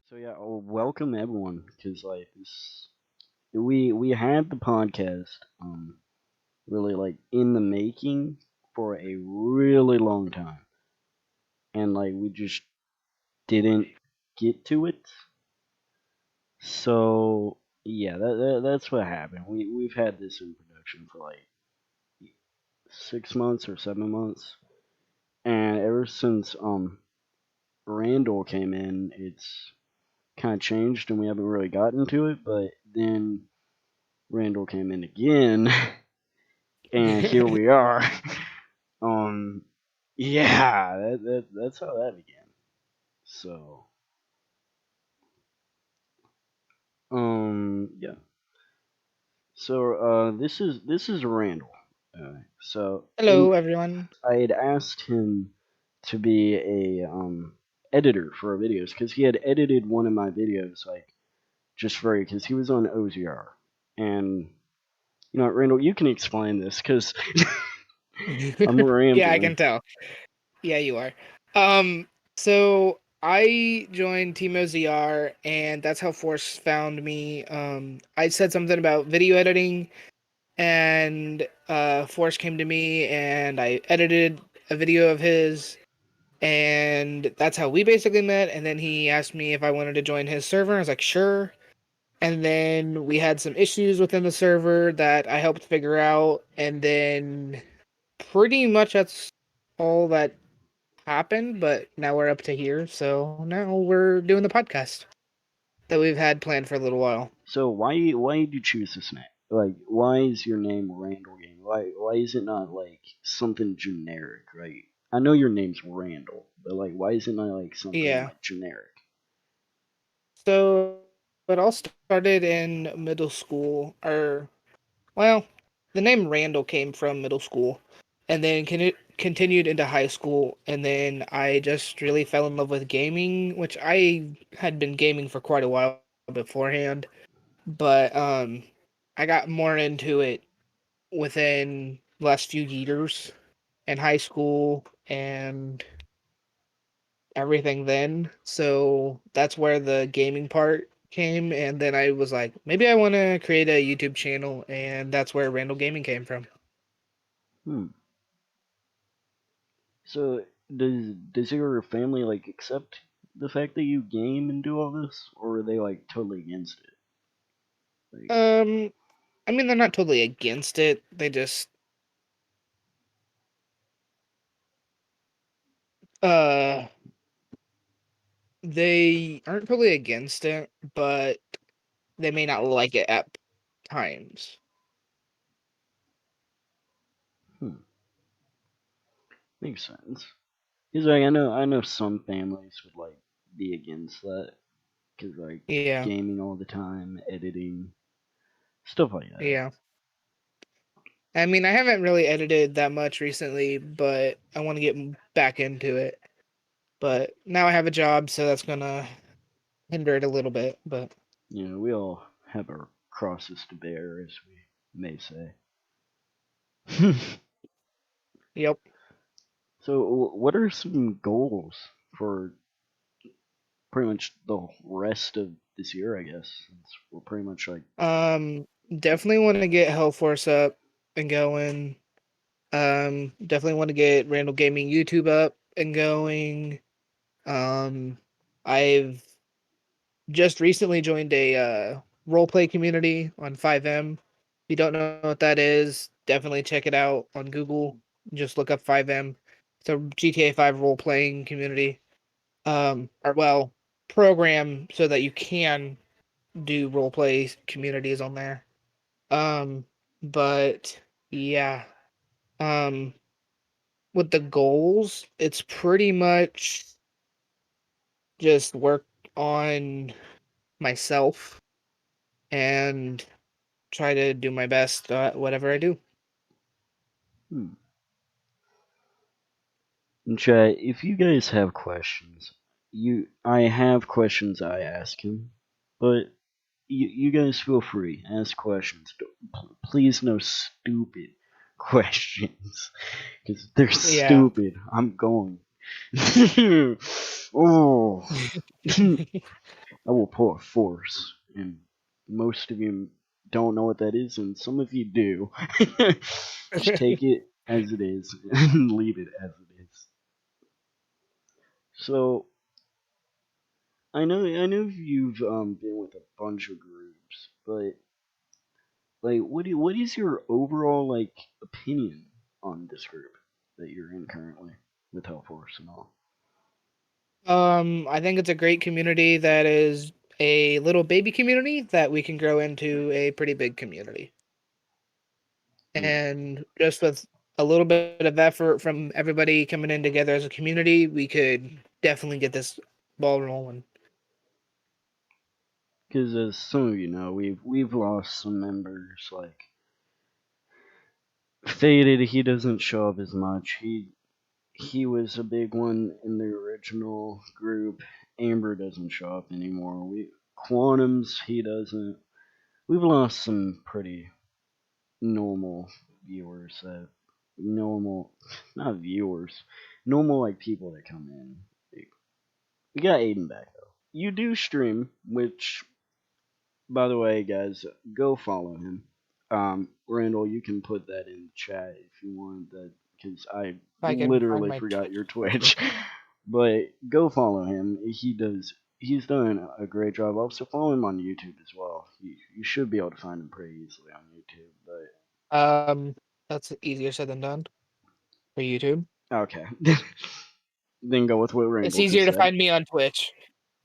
So yeah, welcome everyone because like we had the podcast really like in the making for a really long time, and like we just didn't get to it. So yeah, that's what happened. We've had this in production for like 6 months or 7 months, and ever since Randall came in, it's kind of changed, and we haven't really gotten to it. But then Randall came in again, and here we are. um, yeah, that's how that began. So, yeah. So, this is Randall. So in Hello, everyone. I had asked him to be a editor for our videos because he had edited one of my videos like just for because he was on OZR. And you know what, Randall, you can explain this because I'm Yeah, I rambling. can tell. Yeah, you are. Um, so I joined Team OZR, and that's how Force found me. I said something about video editing, and Force came to me, and I edited a video of his, and that's how we basically met. And then he asked me if I wanted to join his server. I was like, sure. And then we had some issues within the server that I helped figure out, and then pretty much that's all that happened, but now we're up to here, so now we're doing the podcast that we've had planned for a little while. So why did you choose this name? Like, why is your name Randall Gaming? Why is it not like something generic? Right? I know your name's Randall, but like, why is it not like something Yeah. like generic? So it all started in middle school, or well, the name Randall came from middle school, and then continued into high school, and then I just really fell in love with gaming, which I had been gaming for quite a while beforehand, but I got more into it within the last few years in high school and everything then. So that's where the gaming part came. And then I was like, maybe I want to create a YouTube channel. And that's where Randall Gaming came from. Hmm. So does your family like accept the fact that you game and do all this, or are they like totally against it? Like, Um, I mean, they're not totally against it. Uh, they aren't totally against it, but they may not like it at times. hmm, makes sense. Because like I know some families would like be against that because like Yeah, gaming all the time, editing, stuff like that. yeah. I mean, I haven't really edited that much recently, but I want to get back into it. But now I have a job, so that's gonna hinder it a little bit. But You know, we all have our crosses to bear, as we may say. yep. So, what are some goals for pretty much the rest of this year? I guess since we're pretty much like, Um, definitely want to get HELLFORCE up and going. Definitely want to get Randall Gaming YouTube up and going. Um, I've just recently joined a role play community on 5M. If you don't know what that is, definitely check it out on Google. Just look up 5M. It's a GTA 5 role playing community. Or well, program so that you can do role play communities on there. Um, but yeah. Um, with the goals, it's pretty much just work on myself and try to do my best whatever I do. Hmm. And chat, if you guys have questions, I have questions I ask him, but you guys feel free, ask questions. Please, no stupid questions, because they're Yeah. stupid. I'm going. Oh, I will pull a force, and most of you don't know what that is, and some of you do. Just take it as it is and leave it as it is. So I know you've been with a bunch of groups, but like what is your overall like opinion on this group that you're in currently with HELLFORCE and all? I think it's a great community that is a little baby community that we can grow into a pretty big community. Yeah, And just with a little bit of effort from everybody coming in together as a community, we could definitely get this ball rolling. because as some of you know, we've lost some members. Like Faded, he doesn't show up as much. He was a big one in the original group. Amber doesn't show up anymore. We Quantums, he doesn't. We've lost some pretty normal viewers that normal not viewers normal like people that come in. We got Aiden back though. You do stream, which by the way guys, go follow him. Randall, you can put that in the chat if you want that, because I If I can find literally my forgot Twitch your profile. Twitch. But go follow him. He's done a great job. Also follow him on YouTube as well. You should be able to find him pretty easily on YouTube. But Um, that's easier said than done for YouTube. okay. Then go with what It's Randall just easier to said. find me on Twitch.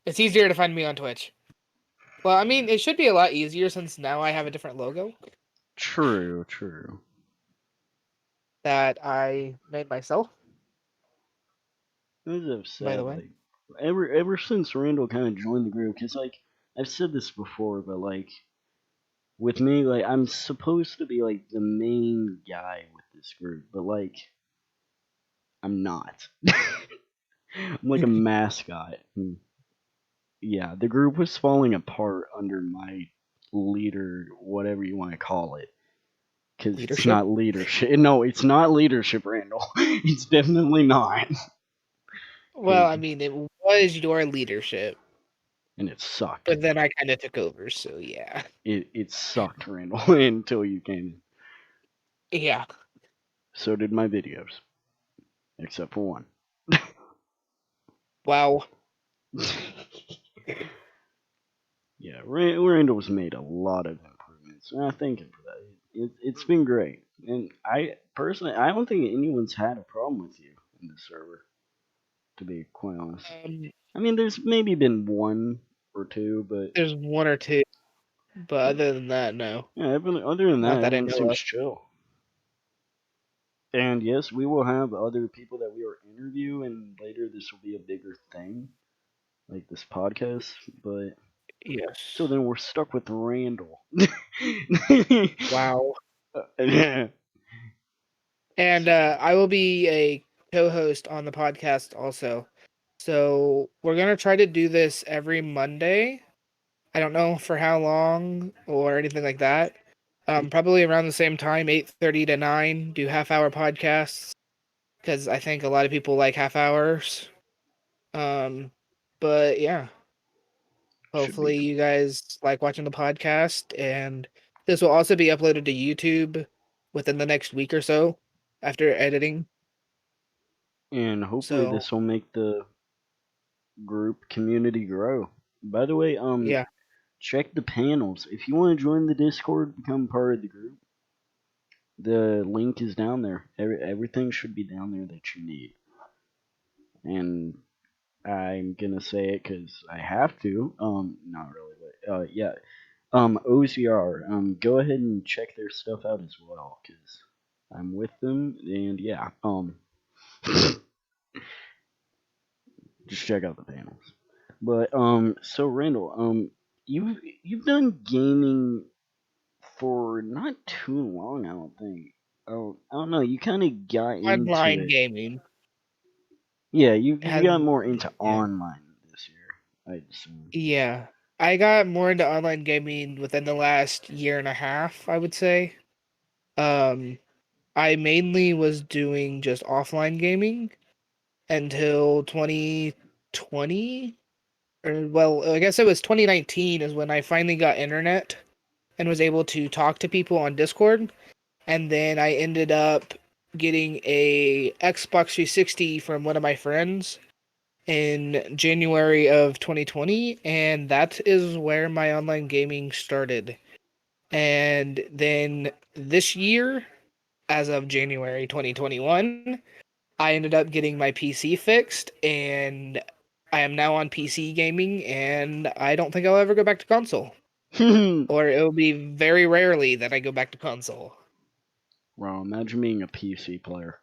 It's easier to find me on Twitch. Well, I mean, it should be a lot easier since now I have a different logo True, true. that I made myself, As I've by the said, way. like ever since Randall kind of joined the group, because like I've said this before, but like with me, like I'm supposed to be like the main guy with this group, but like I'm not. I'm like a mascot. Yeah, the group was falling apart under my leader, whatever you want to call it. Because it's Leadership? not leadership. No, it's not leadership, Randall. It's definitely not. Well, Cause I mean, it was your leadership, and it sucked. but then I kind of took over, so yeah. It sucked, Randall, until you came in. Yeah. So did my videos, except for one. Wow. Yeah, Randall's made a lot of improvements, and I thank him for that. It's been great, and I personally I don't think anyone's had a problem with you in the server. To be quite honest, Um, I mean, there's maybe been one or two, but there's one or two, but other than that, no. yeah, other than Not that, that I everyone know seems of. chill. And yes, we will have other people that we will interview, and later this will be a bigger thing, like this podcast. But till Yes. then, we're stuck with Randall. Wow. Yeah. And I will be a co-host on the podcast also. So we're gonna try to do this every Monday. I don't know for how long or anything like that. Probably around the same time, 8:30 to 9. Do half-hour podcasts because I think a lot of people like half hours. Um, but yeah, Should be hopefully you guys like watching the podcast, and this will also be uploaded to YouTube within the next week or so after editing. and hopefully So this will make the group community grow. By the way, Yeah. check the panels. If you want to join the Discord, become part of the group. The link is down there. Everything should be down there that you need. And I'm gonna say it because I have to. Not really, but yeah. OCR. Go ahead and check their stuff out as well, because I'm with them, and yeah. Just check out the panels. But so Randall, you've done gaming for not too long, I don't think. Oh, I don't know. You kind of got into Online it. gaming Yeah, you has, got more into yeah. online this year, I'd assume. Yeah. I got more into online gaming within the last year and a half, I would say. Um, I mainly was doing just offline gaming until 2020, or well, I guess it was 2019 is when I finally got internet and was able to talk to people on Discord. And then I ended up getting a Xbox 360 from one of my friends in January of 2020, and that is where my online gaming started. And then this year, as of January 2021, I ended up getting my PC fixed, and I am now on PC gaming, and I don't think I'll ever go back to console. Or it'll be very rarely that I go back to console. Well, imagine being a PC player.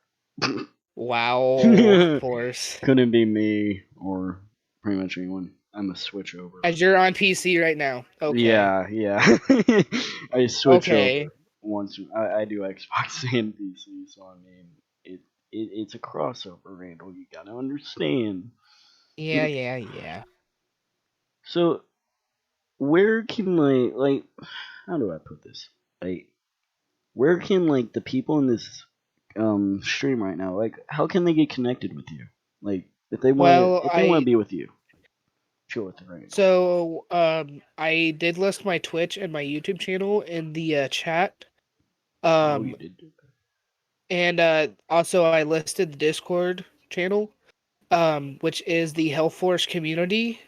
Wow, Couldn't Force. be me or pretty much anyone. I'm a switch over. As you're on PC right now. Okay. Yeah, yeah. I switch Okay. over once. I do Xbox and PC, so I mean, it's a crossover, Randall. You gotta understand. Yeah, yeah, yeah. So where can like how do I put this? Like where can like the people in this stream right now, like how can they get connected with you? Like Well, if they want to be with you, chill with Randall. I did list my Twitch and my YouTube channel in the chat. Oh, you Um, did do that. and also I listed the Discord channel, which is the HELLFORCE community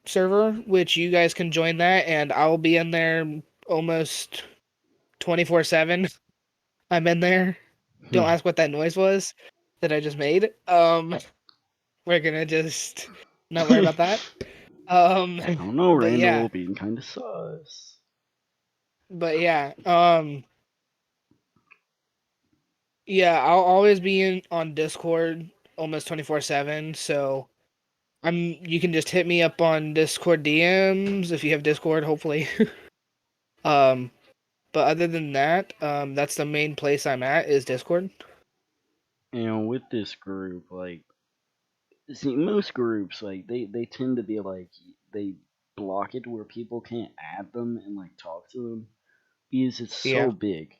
server, which you guys can join that, and I'll be in there almost 24/7. I'm in there. Don't Hmm. ask what that noise was that I just made. We're gonna just not worry about that. Um, I don't know, but yeah, Randall, being kind of sus. but yeah, yeah, I'll always be in on Discord almost 24/7. So you can just hit me up on Discord DMs if you have Discord, hopefully. um, but other than that, that's the main place I'm at is Discord. And with this group, like, see, most groups, like, they tend to be like, they block it where people can't add them and like talk to them because it's so Yeah, big.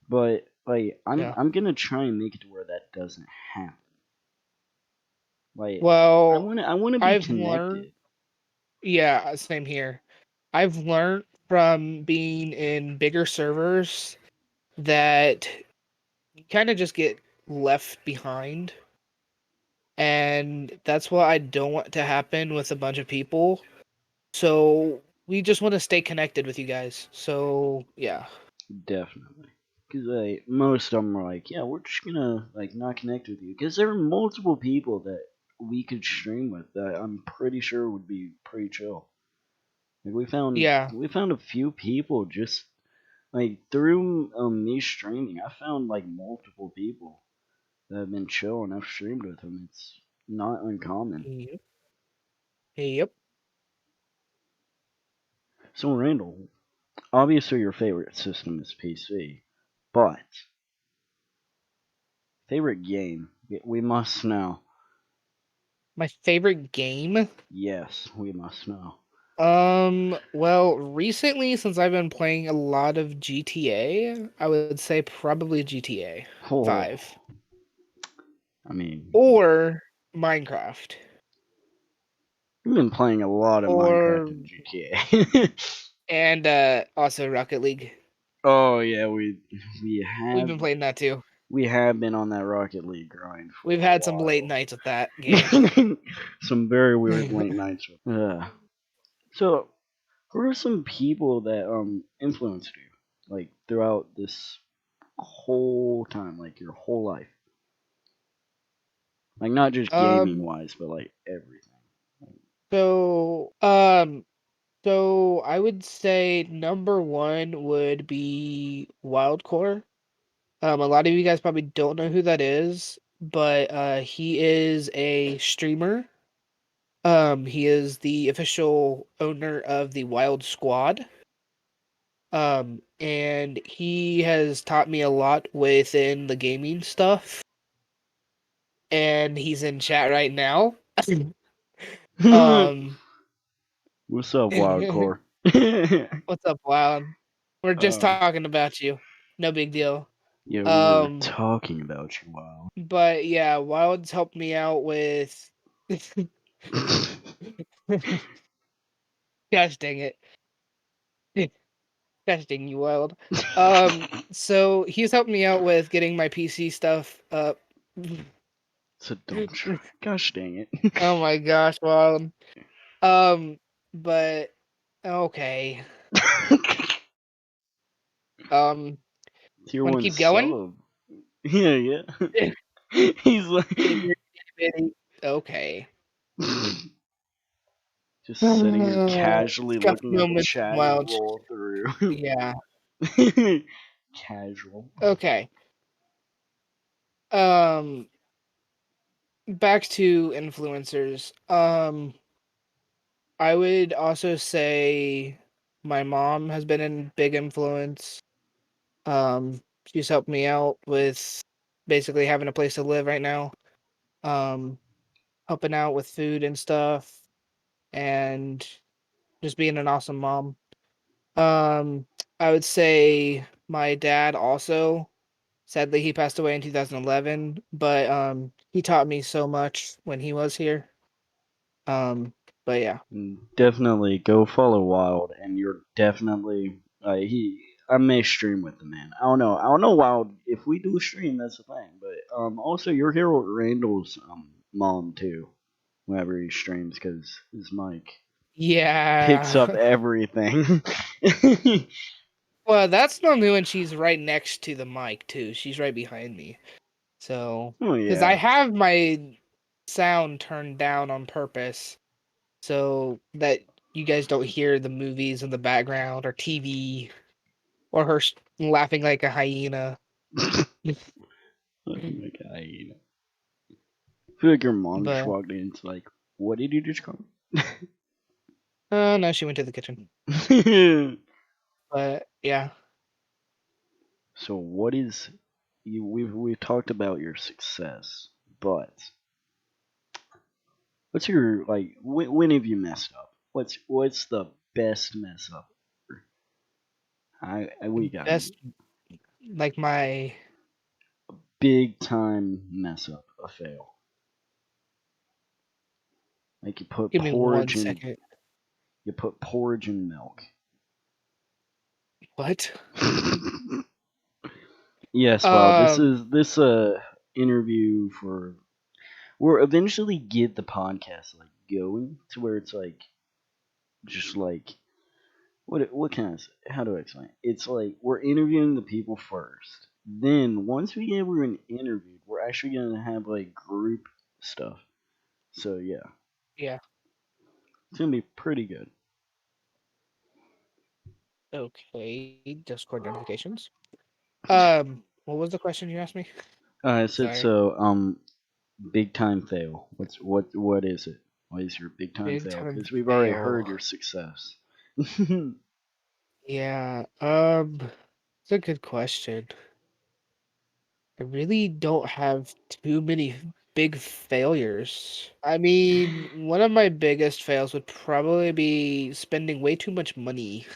But like, yeah. I'm gonna try and make it to where that doesn't happen. Like, Well, I wanna be I've learned. connected. Yeah, same here. I've learned from being in bigger servers that you kind of just get left behind. And that's what I don't want to happen with a bunch of people. So we just want to stay connected with you guys. So yeah. Definitely. Because like most of them are like, yeah, we're just gonna like not connect with you. Because there are multiple people that we could stream with that I'm pretty sure would be pretty chill. Like Yeah. we found a few people just like through me streaming. I found like multiple people that have been chill and I've streamed with them. It's not uncommon. Yep. Yep. So Randall, obviously your favorite system is PC, but favorite game we must know. My favorite game. Yes, we must know. Well, recently since I've been playing a lot of GTA, I would say probably GTA Oh, 5 I mean, or Minecraft we've been playing a lot of Minecraft or and GTA. and also Rocket League. Oh yeah, we We've have been playing that too. we have been on that Rocket League grind for We've a had some late while. nights with that game. Some very weird late nights. So, who are some people that influenced you, like throughout this whole time, like your whole life, like not just gaming um, wise, but like everything. so, um, so I would say number one would be Wildcore. A lot of you guys probably don't know who that is, but he is a streamer. He is the official owner of the Wild Squad. And he has taught me a lot within the gaming stuff. And he's in chat right now. Um, What's up, what's Wildcore? up, Wild? We're just uh, talking about you. No big deal. yeah, we were Um, talking about you, Wild. but yeah, Wild's helped me out with. Gosh dang it. Gosh dang you, Wild. So he's helped me out with getting my PC stuff up. So don't try. Gosh dang it. Oh my gosh, Wild. Um, but okay. Um, Tier want to one keep going? sub. Yeah, yeah. He's like Itty bitty. Okay. just sitting here casually Discuss looking at the moments from chat you Wild. roll through. Yeah. Casual. Okay. Um, back to influencers. I would also say my mom has been a big influence. She's helped me out with basically having a place to live right now. Um, helping out with food and stuff, and just being an awesome mom. Um, I would say my dad also. Sadly, he passed away in 2011, but he taught me so much when he was here. Um, but yeah. Definitely go follow Wild, and you're definitely he. I may stream with the man. I don't know. I don't know Wild if we do stream. That's the thing. But also you're here with Randall's mom too. Whenever he streams, because his mic picks up Yeah. everything. Well, that's normally when she's right next to the mic too. She's right behind me. So, Oh because I yeah. have my sound turned down on purpose so that you guys don't hear the movies in the background or TV or her laughing like a hyena. Looking like a hyena. I feel like your mom just But walked in. It's like, what did you just call no, she went to the kitchen. me? But yeah, So what is you? We've talked about your success, but what's your like? When have you messed up? What's the best mess up? We got best like my big time mess up, a fail. Like give me one second. you put porridge in milk. What? Yes, well, Um, this interview for we'll eventually get the podcast like going to where it's like just like what can I say? How do I explain? It? It's like we're interviewing the people first. Then once we get everyone interviewed, we're actually gonna have like group stuff. So yeah, yeah. it's gonna be pretty good. Okay, Discord notifications. What was the question you asked me? I said Sorry. so. Big time fail. What is it? What is your big time Big fail? time Because we've already heard fail. your success. Yeah, it's a good question. I really don't have too many big failures. I mean, one of my biggest fails would probably be spending way too much money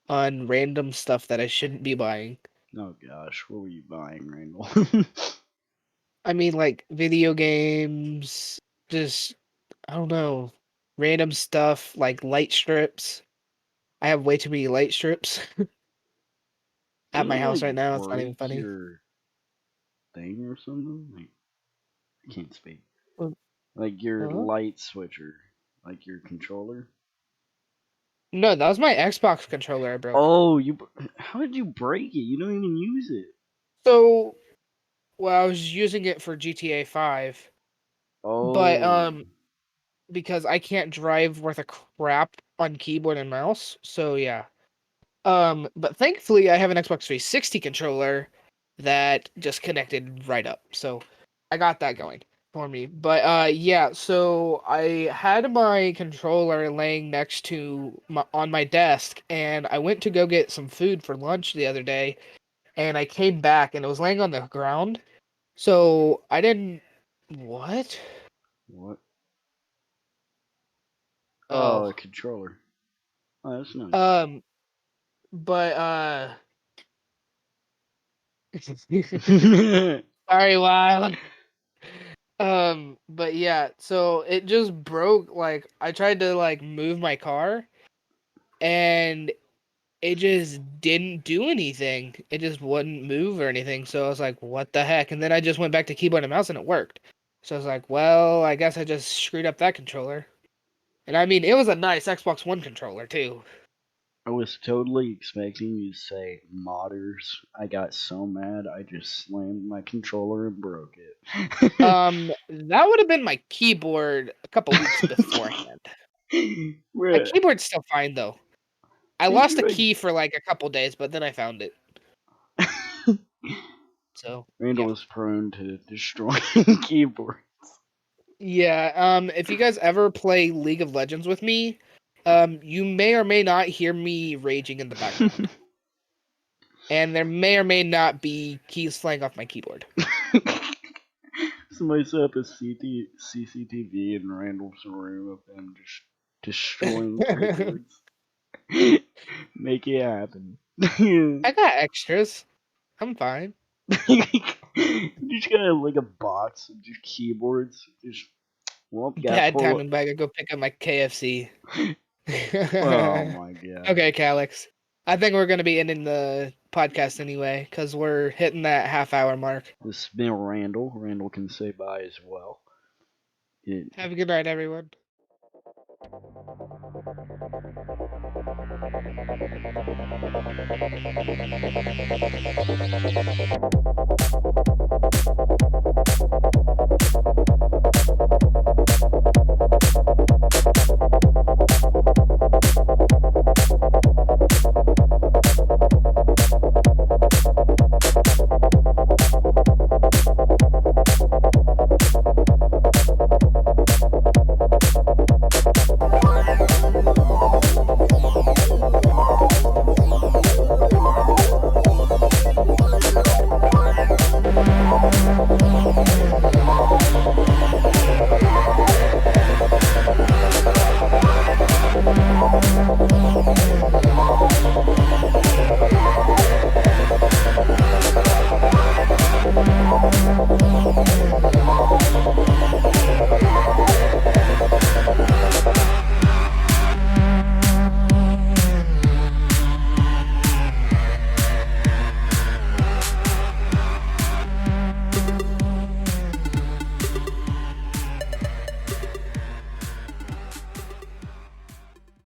on random stuff that I shouldn't be buying. Oh gosh, what were you buying, Randall? I mean, like video games, just I don't know, random stuff like light strips. I have way too many light strips at Didn't my you house like right now. It's not even break funny. your thing or something? Like I can't speak. Uh, Like your Huh? light switcher, like your controller. No, that was my Xbox controller I broke. Oh, how did you break it? You don't even use it. So, well, I was using it for GTA 5, but Oh, because I can't drive worth a crap on keyboard and mouse. So yeah. But thankfully I have an Xbox 360 controller that just connected right up. So I got that going for me. But yeah, so I had my controller laying next to on my desk, and I went to go get some food for lunch the other day, and I came back and it was laying on the ground. So I didn't what? what? Oh, a Oh. controller. Oh, that's nice. Um but sorry, Wild. But yeah, so it just broke. Like I tried to like move my car, and it just didn't do anything. It just wouldn't move or anything. So I was like, "What the heck?" And then I just went back to keyboard and mouse, and it worked. So I was like, "Well, I guess I just screwed up that controller." And I mean, it was a nice Xbox One controller too. I was totally expecting you to say modders. I got so mad I just slammed my controller and broke it. That would have been my keyboard a couple weeks beforehand. My Bruh, keyboard's still fine though. I did lost you the key for like a couple days, but then I found it. So yeah. Randall is prone to destroying keyboard. Yeah, if you guys ever play League of Legends with me, you may or may not hear me raging in the background. And there may or may not be keys flying off my keyboard. Somebody set up a CCTV in Randall's room of them just destroying keyboards. Make it happen. I got extras. I'm fine. You just got like a box of just keyboards. Just well, gotta Bad pull timing, but I gotta go pick up my KFC. Oh my god. Okay, Calix. I think we're gonna be ending the podcast anyway, because we're hitting that half-hour mark. This has been Randall. Randall can say bye as well. It Have a good night, everyone.